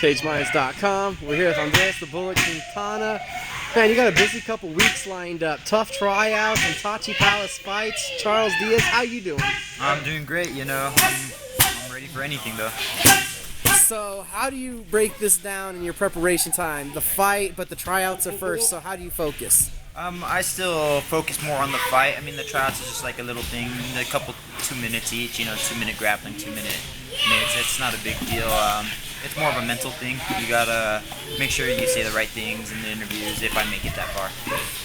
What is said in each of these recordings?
CageMinds.com. We're here with Andres the Bullet Quintana. Man, you got a busy couple weeks lined up. Tough tryouts and Tachi Palace Fights. Charles Diaz, how you doing? I'm doing great, you know. I'm ready for anything, though. So, how do you break this down in your preparation time? The fight, but the tryouts are first, so how do you focus? I still focus more on the fight. I mean, the tryouts is just like a little thing, a couple 2 minutes each, 2-minute grappling, 2-minute mitts. It's not a big deal. It's more of a mental thing. You gotta make sure you say the right things in the interviews if I make it that far.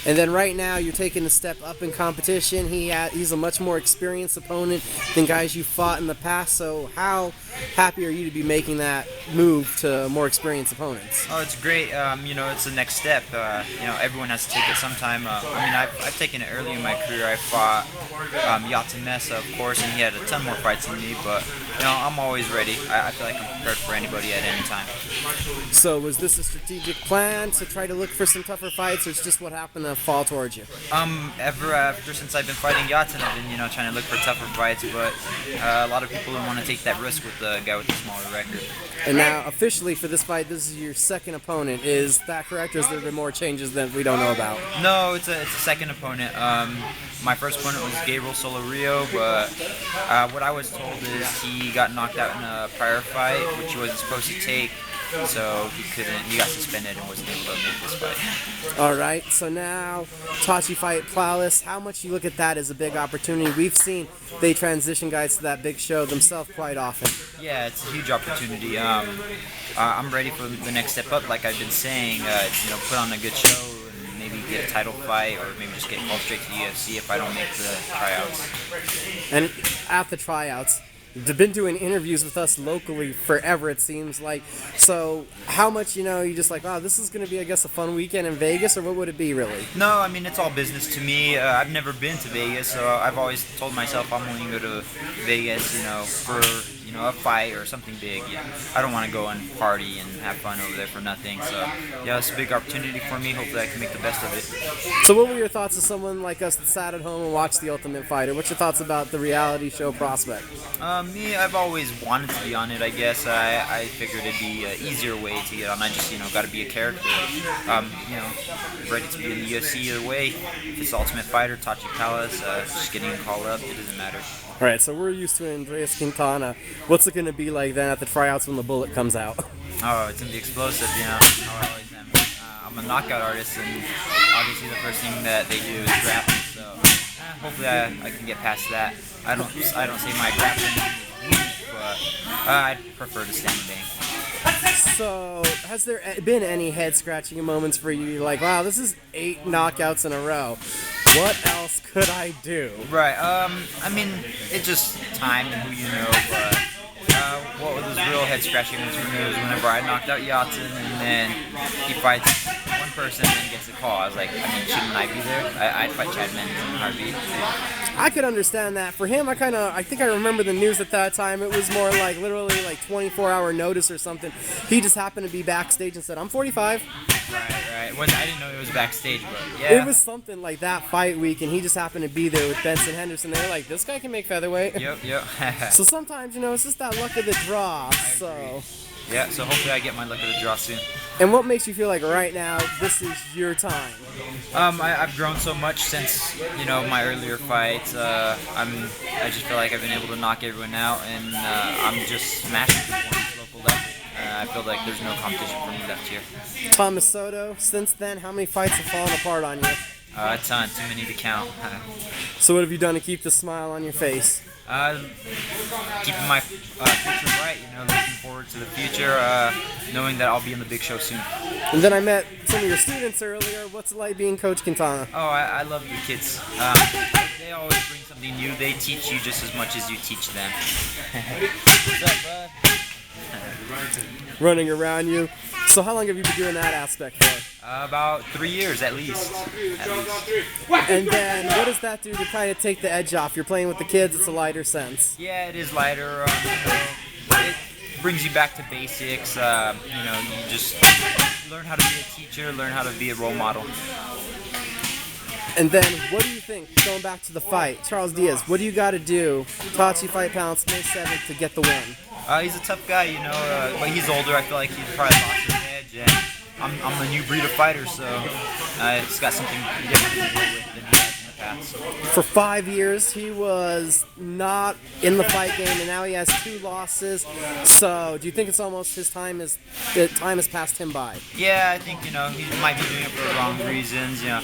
And then right now, you're taking a step up in competition. He's a much more experienced opponent than guys you fought in the past. So how happy are you to be making that move to more experienced opponents? Oh, it's great. It's the next step. Everyone has to take it sometime. I've taken it early in my career. I fought Mesa, of course, and he had a ton more fights than me. But I'm always ready. I feel like I'm prepared for anybody at any time. So was this a strategic plan to try to look for some tougher fights, or it's just what happened to fall towards you? Ever since I've been fighting Yatin, I've been trying to look for tougher fights, but a lot of people don't want to take that risk with the guy with the smaller record. And now officially for this fight, this is your second opponent. Is that correct, or has there been more changes that we don't know about? No, it's a second opponent. My first opponent was Gabriel Solorio, but what I was told is he got knocked out in a prior fight, which he wasn't supposed to take, so he got suspended and wasn't able to make this fight. All right, so now Tachi Palace, how much you look at that as a big opportunity? We've seen they transition guys to that big show themselves quite often. Yeah, it's a huge opportunity. I'm ready for the next step up, like I've been saying, put on a good show, maybe get a title fight, or maybe just get called straight to the UFC if I don't make the tryouts. And at the tryouts, they've been doing interviews with us locally forever, it seems like. So how much, you just like, wow, this is going to be, I guess, a fun weekend in Vegas, or what would it be, really? No, I mean, it's all business to me. I've never been to Vegas, so I've always told myself I'm only going to go to Vegas, for a fight or something big. I don't want to go and party and have fun over there for nothing. So, it's a big opportunity for me. Hopefully I can make the best of it. So what were your thoughts as someone like us that sat at home and watched The Ultimate Fighter? What's your thoughts about the reality show prospect? Me, I've always wanted to be on it, I guess. I figured it'd be an easier way to get on. I just, got to be a character. Ready to be in the UFC either way. If it's Ultimate Fighter, Tachi Palace, just getting a call up, it doesn't matter. All right, so we're used to Andres Quintana. What's it going to be like then at the tryouts when the bullet comes out? Oh, it's going to be explosive, how I always am. I'm a knockout artist, and obviously the first thing that they do is grappling, so hopefully I can get past that. I don't say my grappling is weak, but I'd prefer to stand and bang. So, has there been any head-scratching moments for you? Like, wow, this is 8 knockouts in a row. What else could I do? Right. It's just time and who you know. But what was real head-scratching was whenever I knocked out Yatin, and then he fights one person and then gets a call. I was like, shouldn't I be there? I'd fight Chad Mendes in a heartbeat. I could understand that. For him, I think I remember the news at that time. It was more like literally like 24-hour notice or something. He just happened to be backstage and said, "I'm 45." Right. I didn't know it was backstage, but yeah. It was something like that fight week, and he just happened to be there with Benson Henderson. They were like, "This guy can make featherweight." Yep. So sometimes, it's just that luck of the draw. So. Yeah, so hopefully I get my luck of the draw soon. And what makes you feel like right now this is your time? I've grown so much since my earlier fights. I just feel like I've been able to knock everyone out, and I'm just smashing people on this local level. I feel like there's no competition for me left here. Thomas Soto, since then, how many fights have fallen apart on you? A ton, too many to count. So what have you done to keep the smile on your face? Keeping my future bright, looking forward to the future, knowing that I'll be in the big show soon. And then I met some of your students earlier. What's it like being Coach Quintana? Oh, I love the kids. They always bring something new. They teach you just as much as you teach them. What's up, bud? Running around you. So how long have you been doing that aspect for? About 3 years at least. And then what does that do to kind of take the edge off? You're playing with the kids, it's a lighter sense. Yeah, it is lighter. It brings you back to basics. You just learn how to be a teacher, learn how to be a role model. And then, what do you think, going back to the fight, Charles Diaz, what do you got to do, Tachi Fight Pounce, May 7th, to get the win? He's a tough guy, you know, but he's older. I feel like he's probably lost his edge, and I'm a new breed of fighter, so it's got something different to deal with than he has in the past. For 5 years, he was not in the fight game, and now he has 2 losses. So, do you think it's almost time has passed him by? Yeah, I think, you know, he might be doing it for the wrong reasons, you know.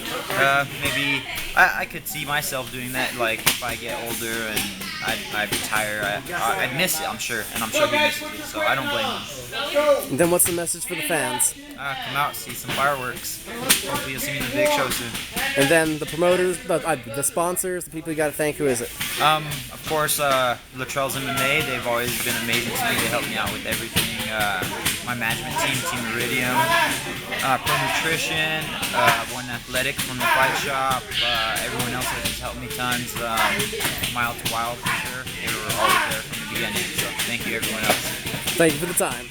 Maybe I could see myself doing that, like, if I get older and I retire, I'd miss it, I'm sure, and I'm sure he misses it, so I don't blame him. And then what's the message for the fans? Come out, see some fireworks. Hopefully you'll see me in the big show soon. And then the promoters, the sponsors, the people you got to thank, who is it? Of course, Luttrell's MMA, they've always been amazing to me. They help me out with everything. My management team, Team Iridium, Pro Nutrition, One Athletic from the Fight Shop, everyone else has helped me tons. Mile to Wild for sure. They were always there from the beginning, so thank you everyone else. Thank you for the time.